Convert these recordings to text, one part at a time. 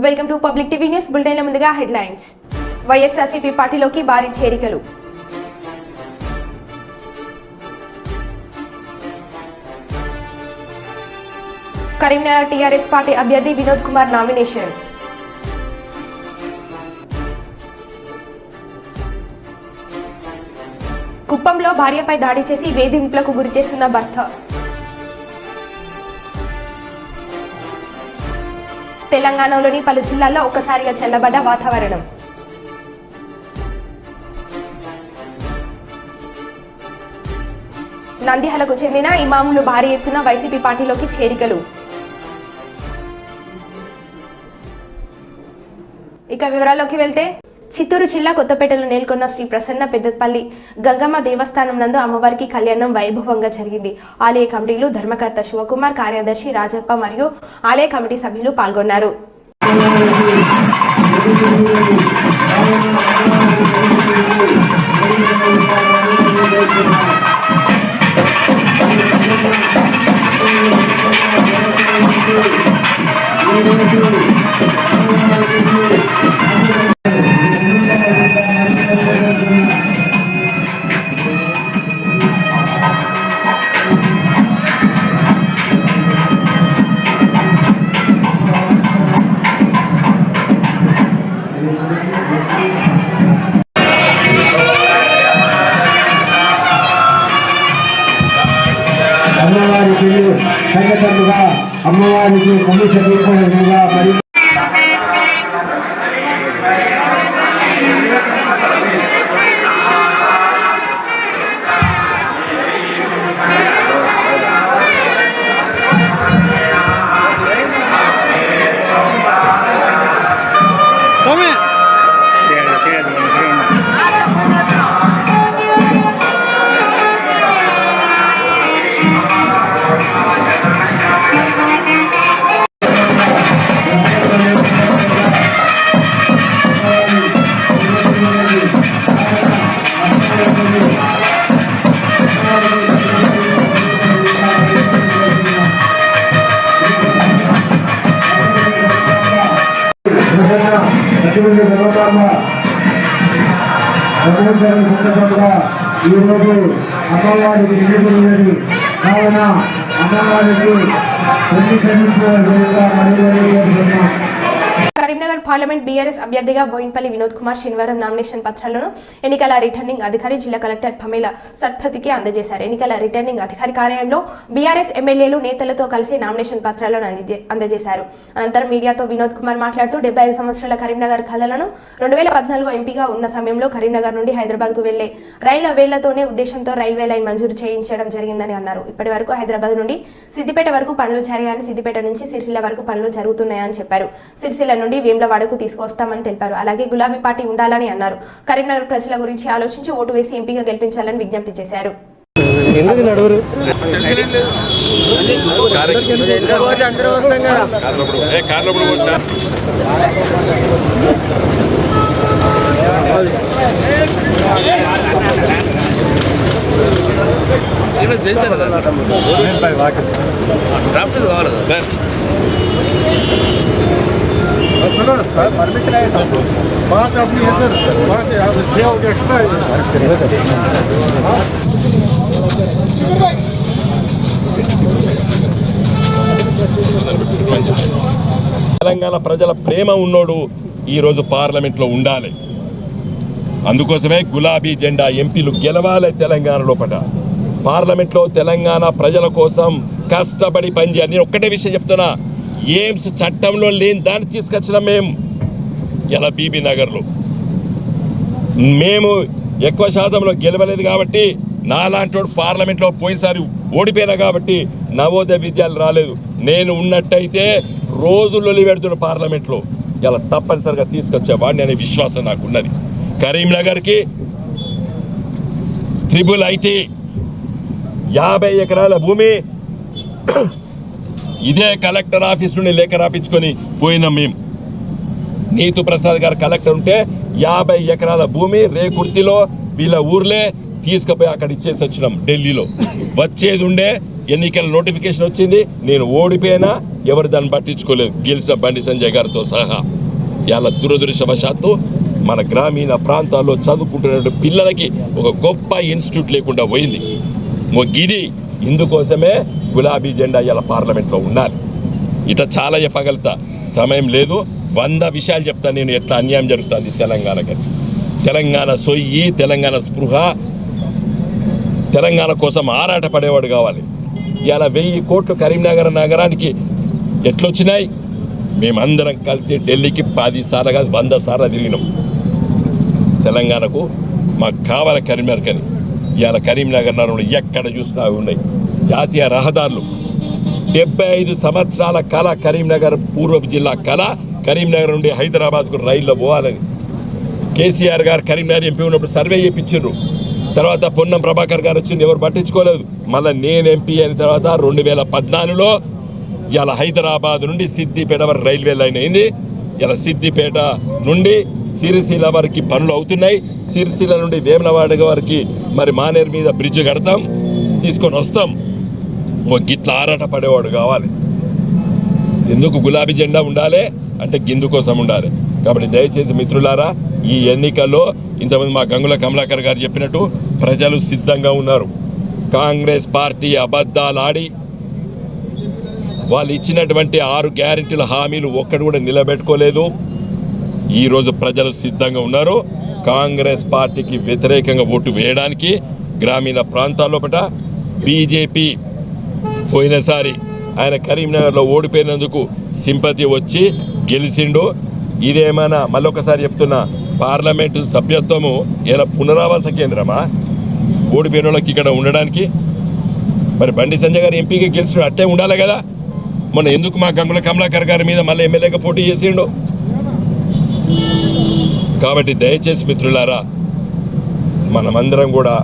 Welcome to public TV news bulletin. ముందుగా headlines. YSRCP పార్టీలోకి భారీ చేరికలు. కరీంనగర్ టీఆర్ఎస్ పార్టీ అభ్యర్థి వినోద్ కుమార్ నామినేషన్. కుప్పంలో భార్యపై దాడి చేసి వేధింపులకు గురి చేస్తున్న భర్త. తెలంగాణలోని పలు జిల్లాల్లో ఒక్కసారిగా చల్లబడ్డ వాతావరణం. నంద్యాలకు చెందిన ఇమాములు భారీ ఎత్తున వైసీపీ పార్టీలోకి చేరికలు. ఇక వివరాల్లోకి వెళ్తే, చిత్తూరు జిల్లా కొత్తపేటలో నెలకొన్న శ్రీ ప్రసన్న పెద్దపల్లి గంగమ్మ దేవస్థానం నందు అమ్మవారికి కళ్యాణం వైభవంగా జరిగింది. ఆలయ కమిటీలు ధర్మకర్త శివకుమార్, కార్యదర్శి రాజప్ప మరియు ఆలయ కమిటీ సభ్యులు పాల్గొన్నారు. అమ్మవారికి కొమ్మిగా మరి ఈరోజు అమ్మవారికి నిలుపున్నది కావున అమ్మవారికి కరీంనగర్ పార్లమెంట్ బీఆర్ఎస్ అభ్యర్థిగా బోయిన్పల్లి వినోద్ కుమార్ శనివారం నామినేషన్ పత్రాలను ఎన్నికల రిటర్నింగ్ అధికారి జిల్లా కలెక్టర్ పమేల సత్పతికి అందజేశారు. ఎన్నికల రిటర్నింగ్ అధికారి కార్యాలయంలో బీఆర్ఎస్ ఎమ్మెల్యేలు నేతలతో కలిసి నామినేషన్ పత్రాలను అందజేశారు. అనంతరం మీడియాతో వినోద్ కుమార్ మాట్లాడుతూ 75 సంవత్సరాల కరీంనగర్ కళలను 2014 ఎంపీగా ఉన్న సమయంలో కరీంనగర్ నుండి హైదరాబాద్ కు వెళ్లే రైళ్ల వేళ్లతోనే ఉద్దేశంతో రైల్వే లైన్ మంజూరు చేయించడం జరిగిందని అన్నారు. ఇప్పటి వరకు హైదరాబాద్ నుండి సిద్దిపేట వరకు పనులు జరిగాయని, సిద్దిపేట నుంచి సిరిసిల్ల వరకు పనులు జరుగుతున్నాయని చెప్పారు. సిరిసిల్ల నుండి వేములవాడకు తీసుకొస్తామని తెలిపారు. అలాగే గులాబీ పార్టీ ఉండాలని అన్నారు. కరీంనగర్ ప్రజల గురించి ఆలోచించి ఓటు వేసి ఎంపీగా గెలిపించాలని విజ్ఞప్తి చేశారు. परमिशन है सर, 5 अपनी है सर, 5 सेव एक्स्ट्रा है। తెలంగాణ ప్రజల ప్రేమ ఉన్నోడు ఈరోజు పార్లమెంట్లో ఉండాలి. అందుకోసమే గులాబీ జెండా ఎంపీలు గెలవాలి. తెలంగాణ లోపల పార్లమెంట్లో తెలంగాణ ప్రజల కోసం కష్టపడి పనిచేయాలి. నేను ఒక్కటే విషయం చెప్తున్నా, ఎయిమ్స్ చట్టంలో లేని దాన్ని తీసుకొచ్చినాం మేము. ఇలా బీబీ నగర్లో మేము ఎక్కువ శాతంలో గెలవలేదు కాబట్టి, నాలాంటి పార్లమెంట్లో పోయినసారి ఓడిపోయినా కాబట్టి నవోదయ విద్యాలు రాలేదు. నేను ఉన్నట్టయితే రోజుల్లో పెడుతున్న పార్లమెంట్లో ఇలా తప్పనిసరిగా తీసుకొచ్చేవాడిని అనే విశ్వాసం నాకున్నది. కరీంనగర్కి ట్రిపుల్ ఐటీ 50 ఎకరాల భూమి ఇదే కలెక్టర్ ఆఫీస్ నుండి లేఖ రాపించుకొని పోయినాం మేము. నీతు ప్రసాద్ గారు కలెక్టర్ ఉంటే 50 ఎకరాల భూమి రేకుర్తిలో వీళ్ళ ఊర్లే తీసుకుపోయి అక్కడ ఇచ్చేసి వచ్చినాం. ఢిల్లీలో వచ్చేది ఉండే ఎన్నికల నోటిఫికేషన్ వచ్చింది, నేను ఓడిపోయినా ఎవరు దాన్ని పట్టించుకోలేదు, గెలిచిన బండి సంజయ్ గారితో సహా. ఇలా దురదృష్టవశాత్తు మన గ్రామీణ ప్రాంతాల్లో చదువుకుంటున్న పిల్లలకి ఒక గొప్ప ఇన్స్టిట్యూట్ లేకుండా పోయింది. ఇది ఇందుకోసమే గులాబీ జెండా ఇలా పార్లమెంట్లో ఉండాలి. ఇట చాలా చెప్పగలుగుతా, సమయం లేదు. 100 విషయాలు చెప్తాను నేను ఎట్లా అన్యాయం జరుగుతుంది తెలంగాణకి. తెలంగాణ సొయ్యి, తెలంగాణ స్పృహ, తెలంగాణ కోసం ఆరాట పడేవాడు కావాలి. ఇలా 1000 కోట్లు కరీంనగర్ నగరానికి ఎట్లొచ్చినాయి? మేమందరం కలిసి ఢిల్లీకి 10 సార్లు కాదు 100 సార్లు తిరిగినాం. తెలంగాణకు మాకు కావాలి కరీంనగర్ కానీ. ఇవాళ కరీంనగర్ నగరంలో ఎక్కడ చూసినా ఉన్నాయి జాతీయ రహదారులు. 75 సంవత్సరాల కళ కరీంనగర్ పూర్వపు జిల్లా కళ, కరీంనగర్ నుండి హైదరాబాద్కు రైల్లో పోవాలని. కేసీఆర్ గారు కరీంనగర్ ఎంపీ ఉన్నప్పుడు సర్వే చేయించారు. తర్వాత పొన్నం ప్రభాకర్ గారు వచ్చింది, ఎవరు పట్టించుకోలేదు. మళ్ళీ నేను ఎంపీ అయిన తర్వాత 2014లో ఇలా హైదరాబాద్ నుండి సిద్దిపేట వరకు రైల్వే లైన్ అయింది. ఇలా సిద్దిపేట నుండి సిరిసిల్ల వరకు పనులు అవుతున్నాయి. సిరిసిల్ల నుండి వేములవాడ వరకు మరి మానేరు మీద బ్రిడ్జ్ కడతాం, తీసుకొని వస్తాం. గిట్ల ఆరాట పడేవాడు కావాలి. ఎందుకు గులాబీ జెండా ఉండాలి అంటే గిందు కోసం ఉండాలి. కాబట్టి దయచేసి మిత్రులారా, ఈ ఎన్నికల్లో ఇంతమంది మా గంగుల కమలాకర్ గారు చెప్పినట్టు ప్రజలు సిద్ధంగా ఉన్నారు. కాంగ్రెస్ పార్టీ అబద్ధాలు ఆడి వాళ్ళు ఇచ్చినటువంటి 6 గ్యారెంటీల హామీలు ఒక్కటి కూడా నిలబెట్టుకోలేదు. ఈరోజు ప్రజలు సిద్ధంగా ఉన్నారు కాంగ్రెస్ పార్టీకి వ్యతిరేకంగా ఓటు వేయడానికి. గ్రామీణ ప్రాంతాల్లోపట బీజేపీ పోయినసారి ఆయన కరీంనగర్లో ఓడిపోయినందుకు సింపతి వచ్చి గెలిచిండు. ఇదేమైనా మళ్ళొకసారి చెప్తున్నా, పార్లమెంటు సభ్యత్వము ఇలా పునరావాస కేంద్రమా ఓడిపోయిన వాళ్ళకి ఇక్కడ ఉండడానికి? మరి బండి సంజయ్ గారు ఎంపీగా గెలిచిన అట్టే ఉండాలి కదా. మొన్న ఎందుకు మా గంగుల కమలాకర్ గారి మీద మళ్ళీ ఎమ్మెల్యేగా పోటీ చేసిండు? కాబట్టి దయచేసి మిత్రులారా, మనమందరం కూడా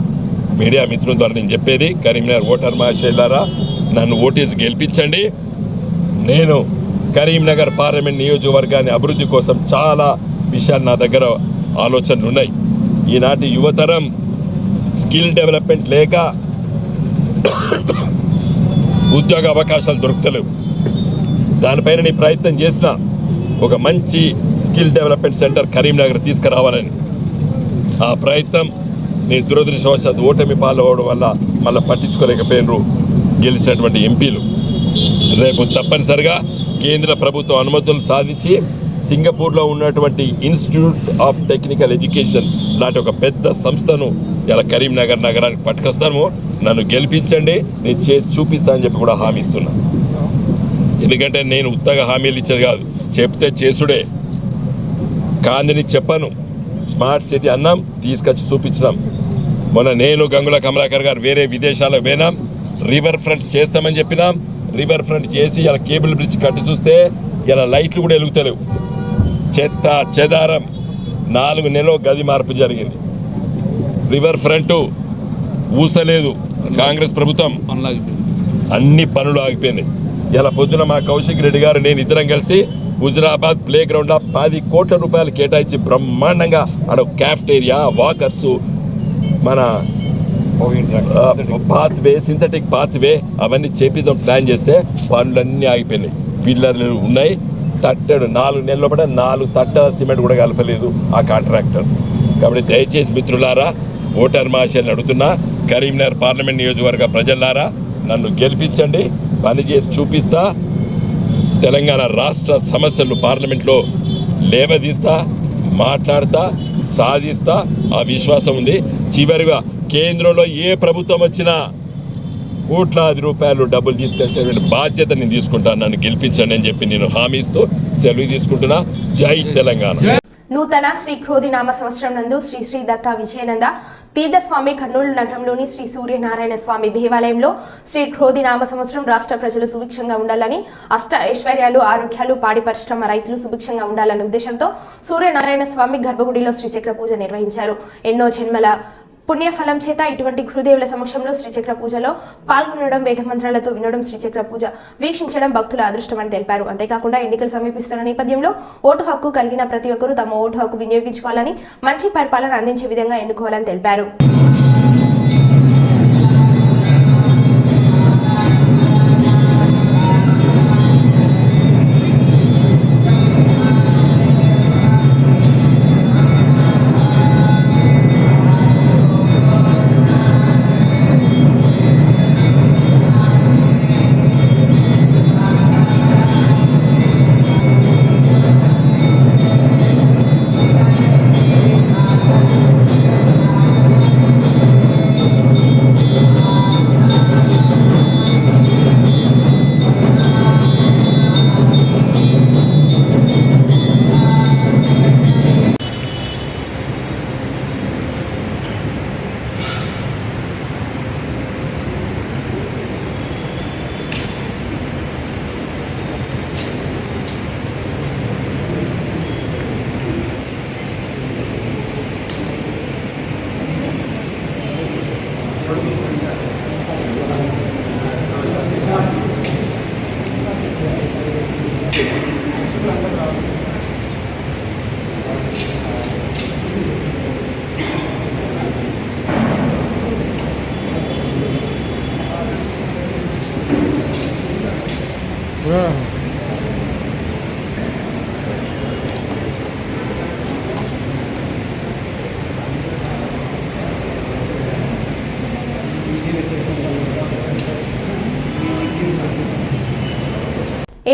మీడియా మిత్రుల ద్వారా నేను చెప్పేది, కరీంనగర్ ఓటర్ మహాశయులారా, నన్ను ఓటేసి గెలిపించండి. నేను కరీంనగర్ పార్లమెంట్ నియోజకవర్గాన్ని అభివృద్ధి కోసం చాలా విషయాలు నా దగ్గర ఆలోచనలు ఉన్నాయి. ఈనాటి యువతరం స్కిల్ డెవలప్మెంట్ లేక ఉద్యోగ అవకాశాలు దొరుకుతలేవు. దానిపైన నేను ప్రయత్నం చేసిన ఒక మంచి స్కిల్ డెవలప్మెంట్ సెంటర్ కరీంనగర్ తీసుకురావాలని. ఆ ప్రయత్నం నేను దురదృష్టవశాత్తు ఓటమి పాల్గొవడం వల్ల మళ్ళీ పట్టించుకోలేకపోయినరు గెలిచినటువంటి ఎంపీలు. రేపు తప్పనిసరిగా కేంద్ర ప్రభుత్వం అనుమతులు సాధించి సింగపూర్లో ఉన్నటువంటి ఇన్స్టిట్యూట్ ఆఫ్ టెక్నికల్ ఎడ్యుకేషన్ లాంటి ఒక పెద్ద సంస్థను ఇలా కరీంనగర్ నగరానికి పట్టుకొస్తాను. నన్ను గెలిపించండి, నేను చేసి చూపిస్తానని చెప్పి కూడా హామీ ఇస్తున్నా. ఎందుకంటే నేను ఉత్తగా హామీలు ఇచ్చేది కాదు, చెప్తే చేసుడే. కాందిని చెప్పను. స్మార్ట్ సిటీ అన్నాం, తీసుకొచ్చి చూపించినాం. మొన్న నేను గంగుల కమలాకర్ గారు వేరే విదేశాలకు పోయినాం, రివర్ ఫ్రంట్ చేస్తామని చెప్పినాం. రివర్ ఫ్రంట్ చేసి ఇలా కేబుల్ బ్రిడ్జ్ కట్టి చూస్తే ఇలా లైట్లు కూడా వెలుగుతలేవు. చెత్త చెదారం 4 నెలలు గది మార్పు జరిగింది. River front ఊసలేదు. కాంగ్రెస్ ప్రభుత్వం అన్ని పనులు ఆగిపోయినాయి. ఇలా పొద్దున మా కౌశిక్ రెడ్డి గారు నేను ఇద్దరం కలిసి హుజరాబాద్ ప్లే గ్రౌండ్లో 10 కోట్ల రూపాయలు కేటాయించి బ్రహ్మాండంగా అక్కడ క్యాఫ్టేరియా, వాకర్సు, మన పాత్వే, సింథటిక్ పాత్వే అవన్నీ చేపిద్దాం ప్లాన్ చేస్తే పనులన్నీ ఆగిపోయినాయి. పిల్లర్లు ఉన్నాయి, తట్టడు 4 నెలల లోపల 4 తట్టల సిమెంట్ కూడా కలపలేదు ఆ కాంట్రాక్టర్. కాబట్టి దయచేసి మిత్రులారా, ఓటర్ మహాశయులను అడుగుతున్నా, కరీంనగర్ పార్లమెంట్ నియోజకవర్గ ప్రజలారా, నన్ను గెలిపించండి, పని చేసి చూపిస్తా. తెలంగాణ రాష్ట్ర సమస్యలు పార్లమెంట్లో లేవదీస్తా, మాట్లాడతా, సాధిస్తా. ఆ విశ్వాసం ఉంది. చివరిగా కేంద్రంలో ఏ ప్రభుత్వం వచ్చినా కోట్లాది రూపాయలు డబ్బులు తీసుకొచ్చేటువంటి బాధ్యత నేను తీసుకుంటాను. నన్ను గెలిపించండి అని చెప్పి నేను హామీ ఇస్తూ సెలవు తీసుకుంటున్నా. జై తెలంగాణ. నూతన శ్రీ క్రోధి నామ సంవత్సరం నందు శ్రీ శ్రీ దత్త విజయనంద తీర్థస్వామి కర్నూలు నగరంలోని శ్రీ సూర్యనారాయణ స్వామి దేవాలయంలో శ్రీ క్రోధి నామ సంవత్సరం రాష్ట్ర ప్రజలు సుభిక్షంగా ఉండాలని, అష్ట ఐశ్వర్యాలు, ఆరోగ్యాలు, పాడి పరిశ్రమ రైతులు సుభిక్షంగా ఉండాలనే ఉద్దేశంతో సూర్యనారాయణ స్వామి గర్భగుడిలో శ్రీచక్ర పూజ నిర్వహించారు. ఎన్నో జన్మల పుణ్యఫలం చేత ఇటువంటి గురుదేవుల సమక్షంలో శ్రీచక్ర పూజలో పాల్గొనడం, వేదమంత్రాలతో వినడం, శ్రీచక్ర పూజ వీక్షించడం భక్తుల అదృష్టమని తెలిపారు. అంతేకాకుండా ఎన్నికలు సమీపిస్తున్న నేపథ్యంలో ఓటు హక్కు కలిగిన ప్రతి ఒక్కరూ తమ ఓటు హక్కు వినియోగించుకోవాలని, మంచి పరిపాలన అందించే విధంగా ఎన్నుకోవాలని తెలిపారు.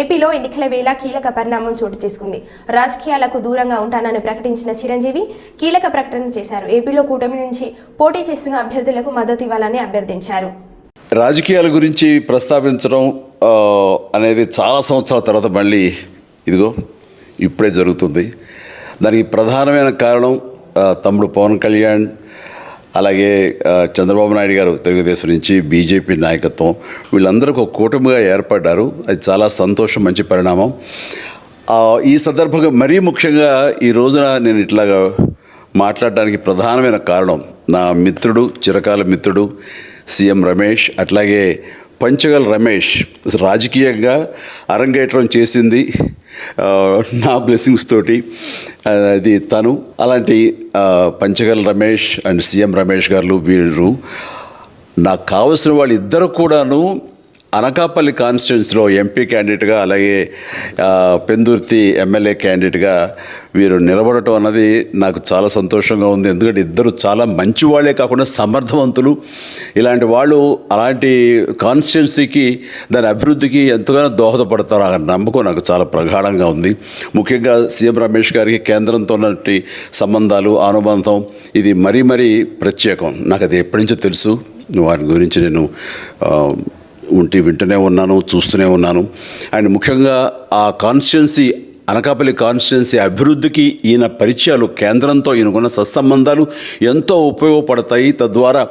ఏపీలో ఎన్నికల వేళ కీలక పరిణామం చోటు చేసుకుంది. రాజకీయాలకు దూరంగా ఉంటానని ప్రకటించిన చిరంజీవి కీలక ప్రకటన చేశారు. ఏపీలో కూటమి నుంచి పోటీ చేస్తున్న అభ్యర్థులకు మద్దతు ఇవ్వాలని అభ్యర్థించారు. రాజకీయాల గురించి ప్రస్తావించడం అనేది చాలా సంవత్సరాల తర్వాత మళ్ళీ ఇప్పుడే జరుగుతుంది. దానికి ప్రధానమైన కారణం తమ్ముడు పవన్ కళ్యాణ్, అలాగే చంద్రబాబు నాయుడు గారు తెలుగుదేశం నుంచి బీజేపీ నాయకత్వం వీళ్ళందరూ ఒక కూటమిగా ఏర్పడ్డారు. అది చాలా సంతోషం, మంచి పరిణామం. ఈ సందర్భంగా మరీ ముఖ్యంగా ఈ రోజున నేను ఇట్లాగా మాట్లాడడానికి ప్రధానమైన కారణం నా మిత్రుడు, చిరకాల మిత్రుడు సీఎం రమేష్, అట్లాగే పంచగల్ రమేష్ రాజకీయంగా అరంగేట్రం చేసింది నా బ్లెస్సింగ్స్ తోటి. అది తను అలాంటి పంచగల్ రమేష్ అండ్ సీఎం రమేష్ గారు వీరు నాకు కావలసిన వాళ్ళు ఇద్దరు కూడాను అనకాపల్లి కాన్స్టిట్యున్సీలో ఎంపీ క్యాండిడేట్గా, అలాగే పెందుర్తి ఎమ్మెల్యే క్యాండిడేట్గా వీరు నిలబడటం అన్నది నాకు చాలా సంతోషంగా ఉంది. ఎందుకంటే ఇద్దరు చాలా మంచి వాళ్ళే కాకుండా సమర్థవంతులు. ఇలాంటి వాళ్ళు అలాంటి కాన్స్టిట్యున్సీకి, దాని అభివృద్ధికి ఎంతగానో దోహదపడతారు అన్న నమ్మకం నాకు చాలా ప్రగాఢంగా ఉంది. ముఖ్యంగా సీఎం రమేష్ గారికి కేంద్రంతో ఉన్నటువంటి సంబంధాలు, అనుబంధం ఇది మరీ మరీ ప్రత్యేకం. నాకు అది ఎప్పటి నుంచో తెలుసు. వారి గురించి నేను వింటూనే ఉన్నాను, చూస్తూనే ఉన్నాను. అండ్ ముఖ్యంగా ఆ కాన్స్టిట్యున్సీ, అనకాపల్లి కాన్స్టిట్యున్సీ అభివృద్ధికి ఈయన పరిచయాలు, కేంద్రంతో ఈయనకున్న సత్సంబంధాలు ఎంతో ఉపయోగపడతాయి. తద్వారా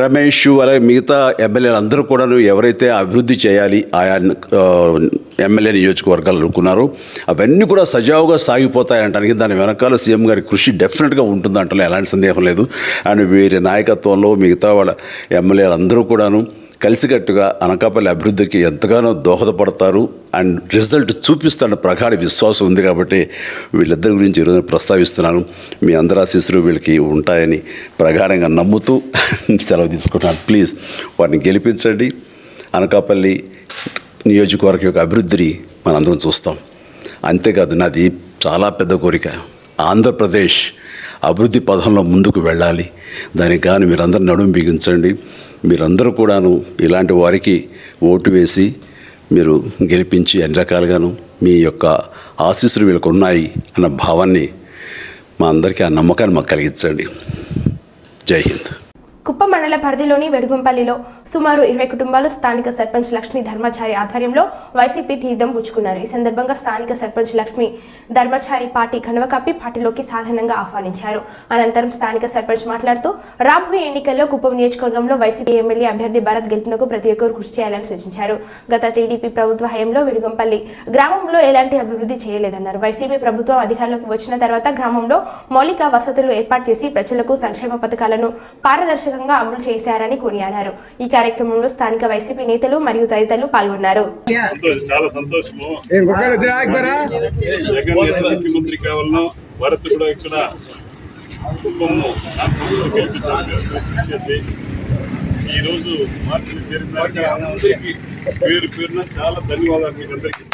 రమేష్ అలాగే మిగతా ఎమ్మెల్యేలు అందరూ కూడాను ఎవరైతే అభివృద్ధి చేయాలి ఆయా ఎమ్మెల్యే నియోజకవర్గాలు అనుకున్నారో అవన్నీ కూడా సజావుగా సాగిపోతాయంటానికి దాని వెనకాల సీఎం గారి కృషి డెఫినెట్గా ఉంటుందంటలో ఎలాంటి సందేహం లేదు. అండ్ వీరి నాయకత్వంలో మిగతా వాళ్ళ ఎమ్మెల్యేలు అందరూ కూడాను కలిసికట్టుగా అనకాపల్లి అభివృద్ధికి ఎంతగానో దోహదపడతారు అండ్ రిజల్ట్ చూపిస్తారన్న ప్రగాఢ విశ్వాసం ఉంది. కాబట్టి వీళ్ళిద్దరి గురించి ఈరోజు ప్రస్తావిస్తున్నాను. మీ అందరి ఆశీస్సులు వీళ్ళకి ఉంటాయని ప్రగాఢంగా నమ్ముతూ సెలవు తీసుకుంటున్నాను. ప్లీజ్ వారిని గెలిపించండి. అనకాపల్లి నియోజకవర్గం యొక్క అభివృద్ధిని మనందరం చూస్తాం. అంతేకాదు నాది చాలా పెద్ద కోరిక, ఆంధ్రప్రదేశ్ అభివృద్ధి పథంలో ముందుకు వెళ్ళాలి. దానికి కానీ మీరందరూ నడుము బిగించండి. మీరందరూ కూడాను ఇలాంటి వారికి ఓటు వేసి మీరు గెలిపించి అన్ని రకాలుగాను మీ యొక్క ఆశీస్సులు వీళ్ళకు ఉన్నాయి అన్న భావాన్ని మా అందరికీ, ఆ నమ్మకాన్ని మాకు కలిగించండి. జై హింద్. కుప్పం మండల పరిధిలోని వెడుగుంపల్లిలో సుమారు 20 కుటుంబాలు స్థానిక సర్పంచ్ లక్ష్మీ ధర్మచారి ఆధ్వర్యంలో వైసీపీ తీర్థం పుచ్చుకున్నారు. ఈ సందర్భంగా స్థానిక సర్పంచ్ లక్ష్మీ ధర్మచారి పార్టీ కనువ కప్పి పార్టీలోకి సాధారణంగా ఆహ్వానించారు. అనంతరం స్థానిక సర్పంచ్ మాట్లాడుతూ రాబోయే ఎన్నికల్లో కుప్పం నియోజకవర్గంలో వైసీపీ ఎమ్మెల్యే అభ్యర్థి భరత్ గెలుపునకు ప్రతి ఒక్కరు కృషి చేయాలని సూచించారు. గత టీడీపీ ప్రభుత్వ హయాంలో వెడుగుంపల్లి గ్రామంలో ఎలాంటి అభివృద్ధి చేయలేదన్నారు. వైసీపీ ప్రభుత్వం అధికారంలోకి వచ్చిన తర్వాత గ్రామంలో మౌలిక వసతులు ఏర్పాటు చేసి ప్రజలకు సంక్షేమ పథకాలను పారదర్శకంగా అమలు చేశారని కొనియాడారు. ఈ కార్యక్రమంలో స్థానిక వైసీపీ నేతలు మరియు తదితరులు పాల్గొన్నారు. చాలా సంతోషము. ముఖ్యమంత్రి కావాలను భరత్ కూడా ఇక్కడ ఈ రోజు మార్పులు చేరిన అందరికీ పేరున చాలా ధన్యవాదాలు మీకు అందరికీ.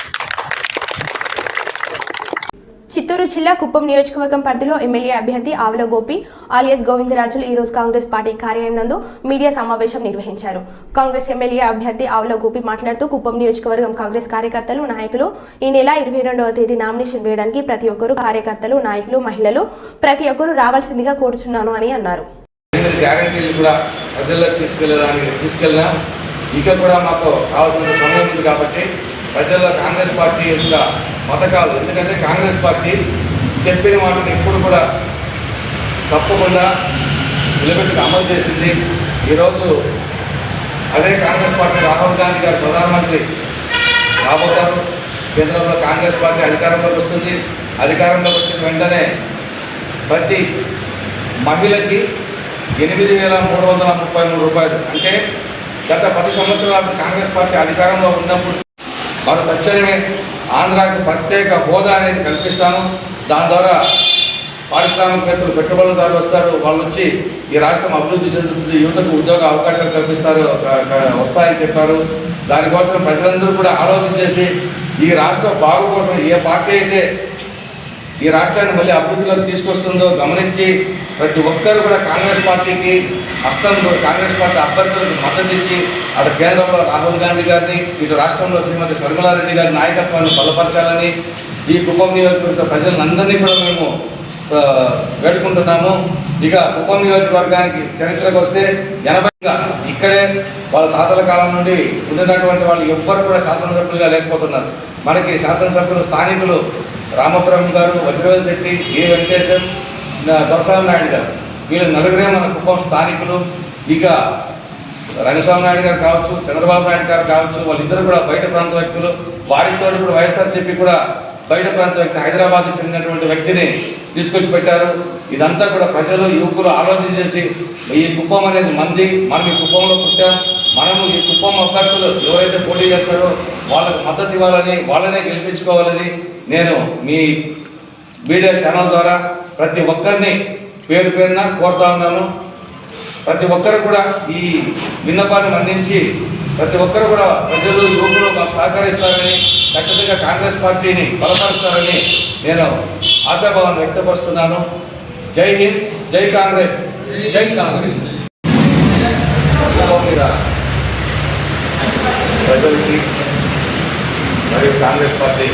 చిత్తూరు జిల్లా కుప్పం నియోజకవర్గం పరిధిలో ఎమ్మెల్యే అభ్యర్థి ఆవుల గోపి ఆలియాస్ గోవిందరాజులు ఈ రోజు కాంగ్రెస్ పార్టీ కార్యాలయం నందు మీడియా సమావేశం నిర్వహించారు. కాంగ్రెస్ ఎమ్మెల్యే అభ్యర్థి ఆవుల గోపి మాట్లాడుతూ కుప్పం నియోజకవర్గం కాంగ్రెస్ కార్యకర్తలు, నాయకులు ఈ నెల 22వ తేదీ నామినేషన్ వేయడానికి ప్రతి ఒక్కరు కార్యకర్తలు, నాయకులు, మహిళలు ప్రతి ఒక్కరు రావాల్సిందిగా కోరుచున్నాను అని అన్నారు. ప్రజల్లో కాంగ్రెస్ పార్టీ యొక్క పథకాలు, ఎందుకంటే కాంగ్రెస్ పార్టీ చెప్పిన మాటను ఎప్పుడు కూడా తప్పకుండా నిలబెట్టుకు అమలు చేసింది. ఈరోజు అదే కాంగ్రెస్ పార్టీ రాహుల్ గాంధీ గారు ప్రధానమంత్రి రాబోతారు. కేంద్రంలో కాంగ్రెస్ పార్టీ అధికారంలోకి వస్తుంది. అధికారంలోకి వచ్చిన వెంటనే ప్రతి మహిళకి 8,333 రూపాయలు, అంటే గత 10 సంవత్సరాల కాంగ్రెస్ పార్టీ అధికారంలో ఉన్నప్పుడు వారు తక్షణమే ఆంధ్రాకి ప్రత్యేక హోదా అనేది కల్పిస్తాను. దాని ద్వారా పారిశ్రామికవేత్తలు, పెట్టుబడిదారులు వస్తారు. వాళ్ళు వచ్చి ఈ రాష్ట్రం అభివృద్ధి చెందుతుంది, యువతకు ఉద్యోగ అవకాశాలు కల్పిస్తారు, వస్తాయని చెప్పారు. దానికోసం ప్రజలందరూ కూడా ఆలోచన చేసి ఈ రాష్ట్ర బాగు కోసం ఏ పార్టీ అయితే ఈ రాష్ట్రాన్ని మళ్ళీ అభివృద్ధిలోకి తీసుకొస్తుందో గమనించి ప్రతి ఒక్కరు కూడా కాంగ్రెస్ పార్టీకి కాంగ్రెస్ పార్టీ అభ్యర్థులకు మద్దతు ఇచ్చి అటు కేంద్రంలో రాహుల్ గాంధీ గారిని, ఇటు రాష్ట్రంలో శ్రీమతి శర్మిలారెడ్డి గారి నాయకత్వాన్ని బలపరచాలని ఈ కుప్పం నియోజకవర్గ ప్రజలందరినీ కూడా మేము వేడుకుంటున్నాము. ఇక కుప్పం నియోజకవర్గానికి చరిత్రకు వస్తే 80గా ఇక్కడే వాళ్ళ తాతల కాలం నుండి ఉండినటువంటి వాళ్ళు ఎవ్వరు కూడా శాసనసభ్యులుగా లేకపోతున్నారు. మనకి శాసనసభ్యులు స్థానికులు రామపురం గారు, వజ్రవల్ శెట్టి, ఏ వెంకటేశం, దొరస్వామి నాయుడు గారు, వీళ్ళు నలుగురే మన కుప్పం స్థానికులు. ఇక రంగస్వామి నాయుడు గారు కావచ్చు, చంద్రబాబు నాయుడు గారు కావచ్చు, వాళ్ళిద్దరు కూడా బయట ప్రాంత వ్యక్తులు. వారితో ఇప్పుడు వైఎస్ఆర్సీపీ కూడా బయట ప్రాంత వ్యక్తి, హైదరాబాద్కి చెందినటువంటి వ్యక్తిని తీసుకొచ్చి పెట్టారు. ఇదంతా కూడా ప్రజలు, యువకులు ఆలోచన చేసి ఈ కుప్పం అనేది మంది, మనం ఈ కుప్పంలో పుట్టాం, మనము ఈ కుప్పం అభ్యర్థులు ఎవరైతే పోటీ చేస్తారో వాళ్ళకు మద్దతు ఇవ్వాలని, వాళ్ళనే గెలిపించుకోవాలని నేను మీ మీడియా ఛానల్ ద్వారా ప్రతి ఒక్కరిని పేరు పేరున కోరుతా ఉన్నాను. ప్రతి ఒక్కరు కూడా ఈ విన్నపాన్ని అందించి ప్రతి ఒక్కరు కూడా ప్రజలు, యువకులు మాకు సహకరిస్తారని, ఖచ్చితంగా కాంగ్రెస్ పార్టీని బలపరుస్తారని నేను ఆశాభావాన్ని వ్యక్తపరుస్తున్నాను. జై హింద్, జై కాంగ్రెస్, జై కాంగ్రెస్. మీద ప్రజలకి మరియు కాంగ్రెస్ పార్టీ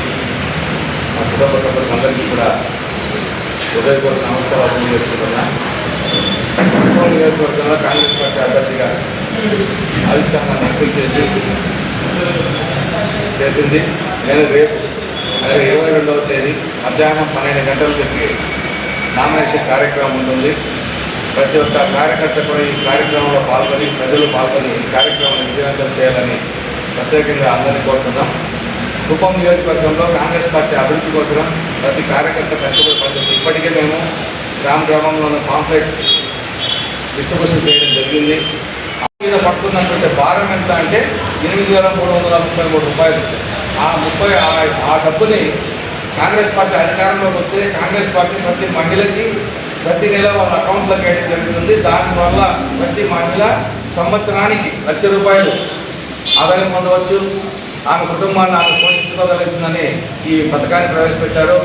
మా కుటుంబ సభ్యులందరికీ కూడా హృదయపూర్వక నమస్కారాలు తెలియజేసుకుంటున్నా. కుప్పం నియోజకవర్గంలో కాంగ్రెస్ పార్టీ అభ్యర్థిగా అధిష్టానాన్ని ఎంపిక చేసింది. నేను రేపు 22వ తేదీ మధ్యాహ్నం 12 గంటలకి నామినేషన్ కార్యక్రమం ఉంటుంది. ప్రతి ఒక్క కార్యకర్త కూడా ఈ కార్యక్రమంలో పాల్గొని, ప్రజలు పాల్గొని ఈ కార్యక్రమాన్ని విజయవంతం చేయాలని ప్రత్యేకంగా అందరినీ కోరుతున్నాం. కుప్పం నియోజకవర్గంలో కాంగ్రెస్ పార్టీ అభివృద్ధి కోసం ప్రతి కార్యకర్త కష్టపడి పనిచేస్తుంది. ఇప్పటికే మేము గ్రామంలో పాంప్లెట్ డిస్ట్రిబ్యూషన్ చేయడం జరిగింది. మీద పడుతున్నటువంటి భారం ఎంత అంటే 8,333 రూపాయలు. ఆ డబ్బుని కాంగ్రెస్ పార్టీ అధికారంలోకి వస్తే కాంగ్రెస్ పార్టీ ప్రతి మహిళకి ప్రతి నెల వాళ్ళ అకౌంట్లోకి వేయడం జరుగుతుంది. దానివల్ల ప్రతి మహిళ సంవత్సరానికి ₹1,00,000 ఆదాయం పొందవచ్చు. ఆమె కుటుంబాన్ని ఆమె పోషించుకోగలుగుతుందని ఈ పథకాన్ని ప్రవేశపెట్టారు.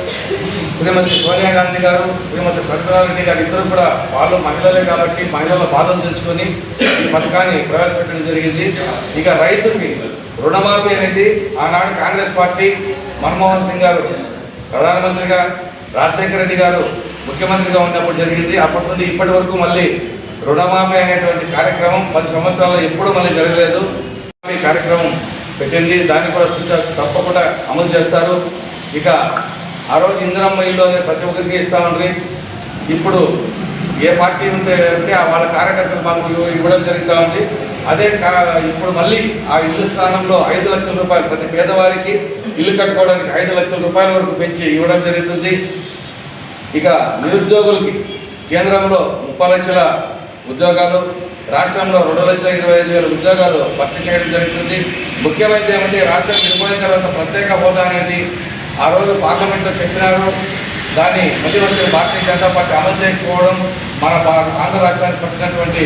శ్రీమతి సోనియా గాంధీ గారు, శ్రీమతి శర్మిలారెడ్డి గారు ఇద్దరు కూడా వాళ్ళు మహిళలే కాబట్టి మహిళల బాధలు తెలుసుకొని ఈ పథకాన్ని ప్రవేశపెట్టడం జరిగింది. ఇక రైతుకి రుణమాఫీ అనేది ఆనాడు కాంగ్రెస్ పార్టీ మన్మోహన్ సింగ్ గారు ప్రధానమంత్రిగా, రాజశేఖర రెడ్డి గారు ముఖ్యమంత్రిగా ఉన్నప్పుడు జరిగింది. అప్పటి నుండి ఇప్పటి వరకు మళ్ళీ రుణమాఫీ అనేటువంటి కార్యక్రమం 10 సంవత్సరాల్లో ఎప్పుడూ మళ్ళీ జరగలేదు. ఈ కార్యక్రమం పెట్టింది. దాన్ని కూడా తప్పకుండా అమలు చేస్తారు. ఇక ఆ రోజు ఇందిరమ్మ ఇల్లు అనేది ప్రతి ఒక్కరికి ఇస్తామని ఇప్పుడు ఏ పార్టీ ఉంటే వాళ్ళ కార్యకర్తలు మాకు ఇవ్వడం జరుగుతూ ఉంది. అదే ఇప్పుడు మళ్ళీ ఆ ఇల్లు స్థానంలో 5 లక్షల రూపాయలు ప్రతి పేదవారికి ఇల్లు కట్టుకోవడానికి 5 లక్షల రూపాయల వరకు పెంచి ఇవ్వడం జరుగుతుంది. ఇక నిరుద్యోగులకి కేంద్రంలో 30 లక్షల ఉద్యోగాలు, రాష్ట్రంలో 2,25,000 ఉద్యోగాలు భర్తీ చేయడం జరుగుతుంది. ముఖ్యమైనది ఏమంటే రాష్ట్రం విడిపోయిన తర్వాత ప్రత్యేక హోదా అనేది ఆ రోజు పార్లమెంట్లో చెప్పినారు. దాన్ని మళ్ళీ వచ్చే భారతీయ జనతా పార్టీ అమలు చేయకపోవడం మన ఆంధ్ర రాష్ట్రానికి పట్టినటువంటి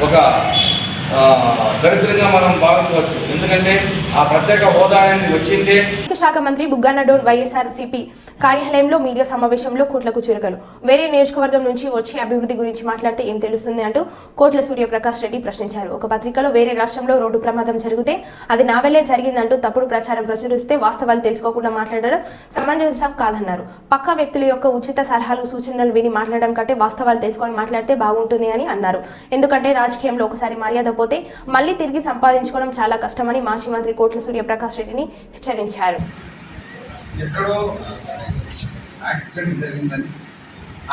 ఒక దరిద్రంగా మనం భావించవచ్చు. ఎందుకంటే ఆ ప్రత్యేక హోదా అనేది వచ్చిందే. శాఖ మంత్రి బుగ్గన డోన్ వైఎస్ఆర్సీపీ కార్యాలయంలో మీడియా సమావేశంలో కోట్లకు చురకలు. వేరే నియోజకవర్గం నుంచి వచ్చి అభివృద్ధి గురించి మాట్లాడితే ఏం తెలుస్తుంది అంటూ కోట్ల సూర్యప్రకాష్ రెడ్డి ప్రశ్నించారు. ఒక పత్రికలో వేరే రాష్ట్రంలో రోడ్డు ప్రమాదం జరిగితే అది నా వల్లే జరిగిందంటూ తప్పుడు ప్రచారం ప్రచురిస్తే వాస్తవాలు తెలుసుకోకుండా మాట్లాడడం సమంజసం కాదన్నారు. పక్కా వ్యక్తుల యొక్క ఉచిత సలహాలు, సూచనలు విని మాట్లాడడం కంటే వాస్తవాలు తెలుసుకొని మాట్లాడితే బాగుంటుంది అని అన్నారు. ఎందుకంటే రాజకీయంలో ఒకసారి మర్యాద పోతే మళ్ళీ తిరిగి సంపాదించుకోవడం చాలా కష్టమని మాజీ మంత్రి కోట్ల సూర్యప్రకాష్ రెడ్డిని హెచ్చరించారు. ఎక్కడో యాక్సిడెంట్ జరిగిందని,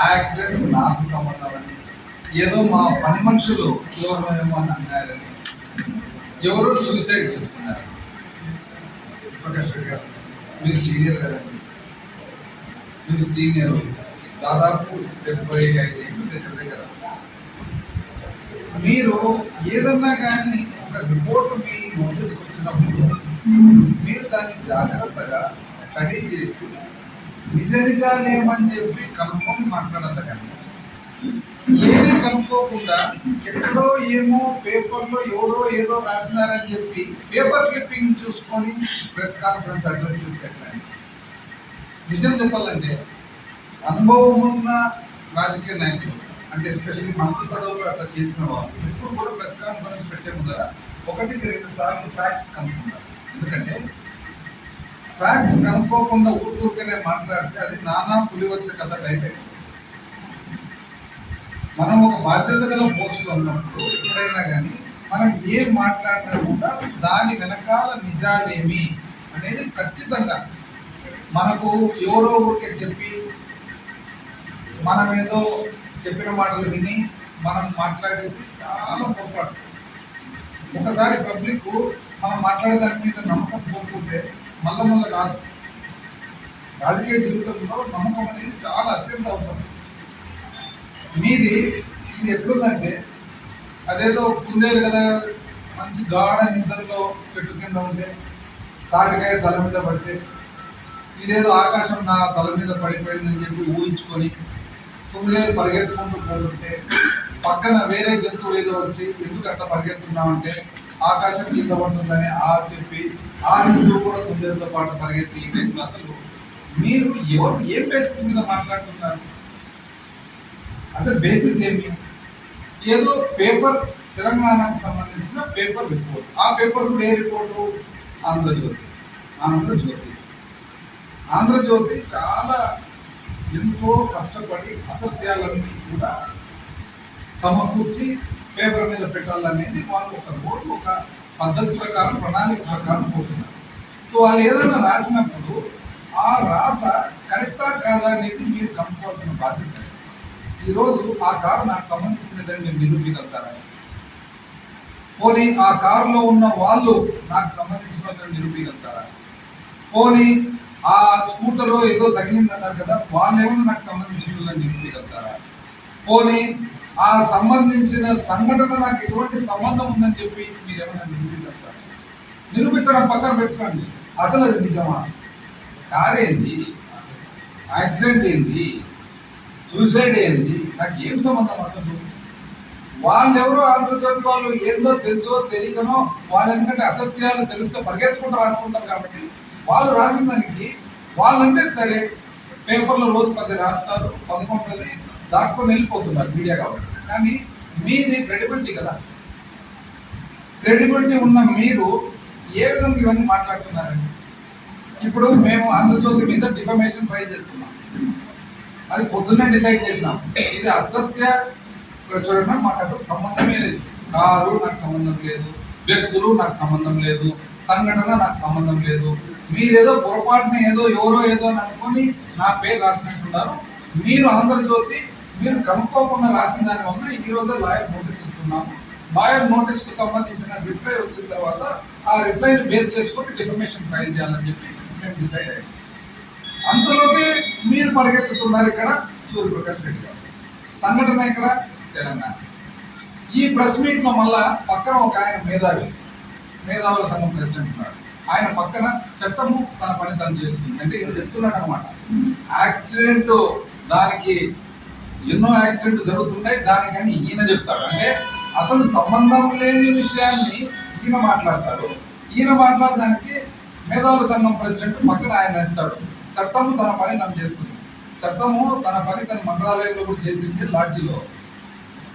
ఆ యాక్సిడెంట్ నాకు సంబంధం అని, ఏదో మా పని మనుషులు ఎవరో ఏమో అని అన్నారని, ఎవరో సూసైడ్ చేసుకున్నారు. ప్రకాష్ రెడ్డి గారు మీరు సీనియర్ కదండి, మీరు సీనియర్, దాదాపు 75 ఏళ్ళు దగ్గర. మీరు ఏదన్నా కానీ ఒక రిపోర్ట్ మీ నోటీస్కి వచ్చినప్పుడు మీరు దాన్ని జాగ్రత్తగా స్టడీ చేసి నిజాలు ఏమని చెప్పి కన్ఫర్మ్ మాట్లాడాలి. కానీ ఏమీ కనుక్కోకుండా ఎక్కడో ఏమో పేపర్లో ఎవరో ఏదో రాసినారని చెప్పి పేపర్ క్లిప్పింగ్ చూసుకొని ప్రెస్ కాన్ఫరెన్స్ అడ్రస్ చేస్తే నిజం చెప్పాలంటే అనుభవం ఉన్న రాజకీయ నాయకులు అంటే ఎస్పెషల్లీ మంత్రి పదవులు అట్లా చేసిన వాళ్ళు ఇప్పుడు కూడా ప్రెస్ కాన్ఫరెన్స్ పెట్టే ముందర 1-2 సార్లు ఫ్యాక్ట్స్ కనుక్కుంటారు. ఎందుకంటే ఫ్యాక్ట్స్ కనుక్కోకుండా ఊరికనే మాట్లాడితే అది నానా పులి వచ్చే కథ టైప్ అయిపోయింది. మనం ఒక బాధ్యత గల పోస్టులో ఉన్నప్పుడు ఎప్పుడైనా కానీ మనం ఏం మాట్లాడినా కూడా దాని వెనకాల నిజాలేమి అనేది ఖచ్చితంగా మనకు ఎవరో ఊరికే చెప్పి మనం ఏదో చెప్పిన మాటలు విని మనం మాట్లాడేది చాలా పొరపాటు. ఒకసారి పబ్లిక్ మనం మాట్లాడే దాని మీద నమ్మకం పోకపోతే మళ్ళీ రాదు. రాజకీయ జీవితంలో నమ్మకం అనేది చాలా అత్యంత అవసరం. ఇది ఎట్లుందంటే అదేదో కుందేలు కదా మంచి గాఢ నిద్రలో చెట్టు కింద ఉంటే తాటికాయ తల మీద పడితే ఇదేదో ఆకాశం నా తల మీద పడిపోయిందని చెప్పి ఊహించుకొని కుందేలు పరిగెత్తుకుంటూ పోతుంటే పక్కన వేరే జంతువు ఏదో వచ్చి ఎందుకు అట్లా పరిగెత్తున్నామంటే ఆకాశం కింద పడుతుందని చెప్పి ఆ జంతువు కూడా కుందేలుతో పాటు పరిగెత్తి ఈ టైంలో అసలు మీరు ఎవరు ఏం బేసిస్ మీద మాట్లాడుతున్నారు? అసలు బేసిస్ ఏమి? ఏదో పేపర్ తెలంగాణకు సంబంధించిన పేపర్ రిపోర్ట్. ఆ పేపర్ కూడా ఏ రిపోర్టు? ఆంధ్రజ్యోతి చాలా ఎంతో కష్టపడి అసత్యాలన్నీ కూడా సమకూర్చి పేపర్ మీద పెట్టాలనేది వాళ్ళు ఒక రోడ్డు ఒక పద్ధతి ప్రకారం ప్రణాళిక ప్రకారం పోతున్నారు. సో వాళ్ళు ఏదైనా రాసినప్పుడు ఆ రాత కరెక్టా కాదా అనేది మీరు కనుక్కోవాల్సిన బాధ్యత. ఈరోజు ఆ కారు నాకు సంబంధించినదని మీరు నిరూపించగలుగుతారా? పోనీ ఆ కారులో ఉన్న వాళ్ళు నాకు సంబంధించినదని నిరూపించగలుగుతారా? పోనీ ఆ స్కూటర్లో ఏదో తగిలిందన్నారు కదా వాళ్ళు ఏమన్నా నాకు సంబంధించినదని నిరూపించగలుగుతారా? పోనీ ఆ సంబంధించిన సంఘటన నాకు ఎటువంటి సంబంధం ఉందని చెప్పి మీరు ఏమైనా నిరూపించగలుగుతారా? నిరూపించడం పక్కన పెట్టుకోండి. అసలు అది నిజమా? కార్ ఏంది? యాక్సిడెంట్ ఏంది? సూసైడ్ ఏంది? నాకు ఏం సంబంధం అసలు? వాళ్ళెవరో ఆంధ్రజ్యోతి వాళ్ళు ఏందో తెలుసో తెలియకనో వాళ్ళు ఎందుకంటే అసత్యాలు తెలిస్తే పరిగెత్తుకుంటూ రాసుకుంటారు కాబట్టి వాళ్ళు రాసిన దానికి వాళ్ళంటే సరే పేపర్లో రోజు 10 రాస్తారు, 11 దాటుకొని వెళ్ళిపోతున్నారు మీడియా కాబట్టి. కానీ మీది క్రెడిబిలిటీ కదా. క్రెడిబిలిటీ ఉన్న మీరు ఏ విధంగా ఇవన్నీ మాట్లాడుతున్నారండి? ఇప్పుడు మేము ఆంధ్రజ్యోతి మీద డిఫమేషన్ ఫైల్ చేస్తున్నాం. అది పొద్దున్నే డిసైడ్ చేసినాం. ఇది అసత్య చూడండి, మాకు అసలు సంబంధమే లేదు. కారు నాకు సంబంధం లేదు, వ్యక్తులు నాకు సంబంధం లేదు, సంఘటన నాకు సంబంధం లేదు. మీరేదో పొరపాటున ఏదో ఎవరో ఏదో అని అనుకొని నా పేరు రాసినట్టున్నారు. మీరు ఆంధ్రజ్యోతి మీరు కనుక్కోకుండా రాసిన దాని వల్ల ఈరోజు లాయర్ నోటీస్ ఇస్తున్నాము. లాయర్ నోటీస్కు సంబంధించిన రిప్లై వచ్చిన తర్వాత ఆ రిప్లైని బేస్ చేసుకొని డిఫమేషన్ ఫైల్ చేయాలని చెప్పి మేము డిసైడ్ అయ్యాం. అంతలోకి మీరు పరిగెత్తుతున్నారు. ఇక్కడ సూర్యప్రకాష్ రెడ్డి గారు సంఘటన ఇక్కడ తెలంగాణ. ఈ ప్రెస్ మీట్లో మళ్ళా పక్కన ఒక ఆయన మేధావుల సంఘం ప్రెసిడెంట్ ఉన్నాడు. ఆయన పక్కన చట్టము తన పని తను చేస్తుంది అంటే ఇది చెప్తున్నాడు అనమాట. యాక్సిడెంట్ దానికి ఎన్నో యాక్సిడెంట్ జరుగుతున్నాయి దానికని ఈయన చెప్తాడు. అంటే అసలు సంబంధం లేని విషయాన్ని ఈయన మాట్లాడతాడు. ఈయన మాట్లాడడానికి మేధావుల సంఘం ప్రెసిడెంట్ పక్కన ఆయన వేస్తాడు. చట్టము తన పని తను చేస్తుంది. చట్టము తన పని తన మంత్రాలయంలో కూడా చేసింది. లాడ్జిలో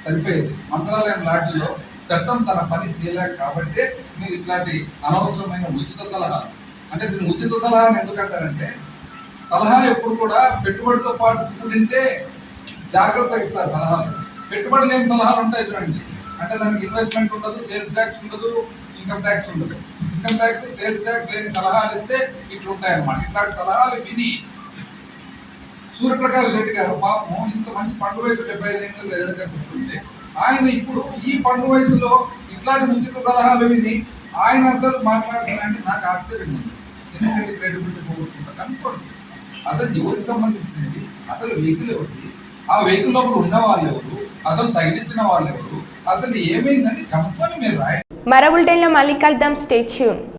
సరిపోయింది. మంత్రాలయం లాడ్జిలో చట్టం తన పని చేయలేక కాబట్టి మీరు ఇట్లాంటి అనవసరమైన ఉచిత సలహాలు అంటే దీన్ని ఉచిత సలహా అని ఎందుకంటారంటే సలహా ఎప్పుడు కూడా పెట్టుబడితో పాటు కూడింటే జాగ్రత్తగా ఇస్తారు సలహాలు. పెట్టుబడి లేని సలహాలు ఉంటాయి చూడండి. అంటే దానికి ఇన్వెస్ట్మెంట్ ఉండదు, సేల్స్ ట్యాక్స్ ఉండదు, ఇన్కమ్ ట్యాక్స్ ఉండదు. ఇన్కమ్ ట్యాక్స్ సేల్స్ ట్యాక్స్ లేని సలహాలు ఇస్తే ఇట్లుంటాయన్నమాట. ఇట్లాంటి సలహాలు విని సూర్యప్రకాష్ రెడ్డి గారు పాపం ఇంత మంచి పండు వయసు 75 ఏళ్ళు కనిపిస్తుంటే ఆయన ఇప్పుడు ఈ పండు వయసులో ఇట్లాంటి ఉచిత సలహాలు విని ఆయన అసలు మాట్లాడుతున్నారంటే నాకు ఆశ్చర్యం ఉంది. ఎందుకంటే క్రెడిబిలిటీ పోగొట్టుకుంటా కనుక్కోండి. అసలు ఎవరికి సంబంధించినది? అసలు వెహికల్ ఎవరికి? ఆ వెహికల్ లోపల ఉన్న వాళ్ళు ఎవరు? అసలు తగిలించిన వాళ్ళు ఎవరు? అసలు ఏమైందని కనుక్కొని మీరు రాయండి. మరో బులెటిన్లో మళ్ళీ కలుద్దాం. Stay tune.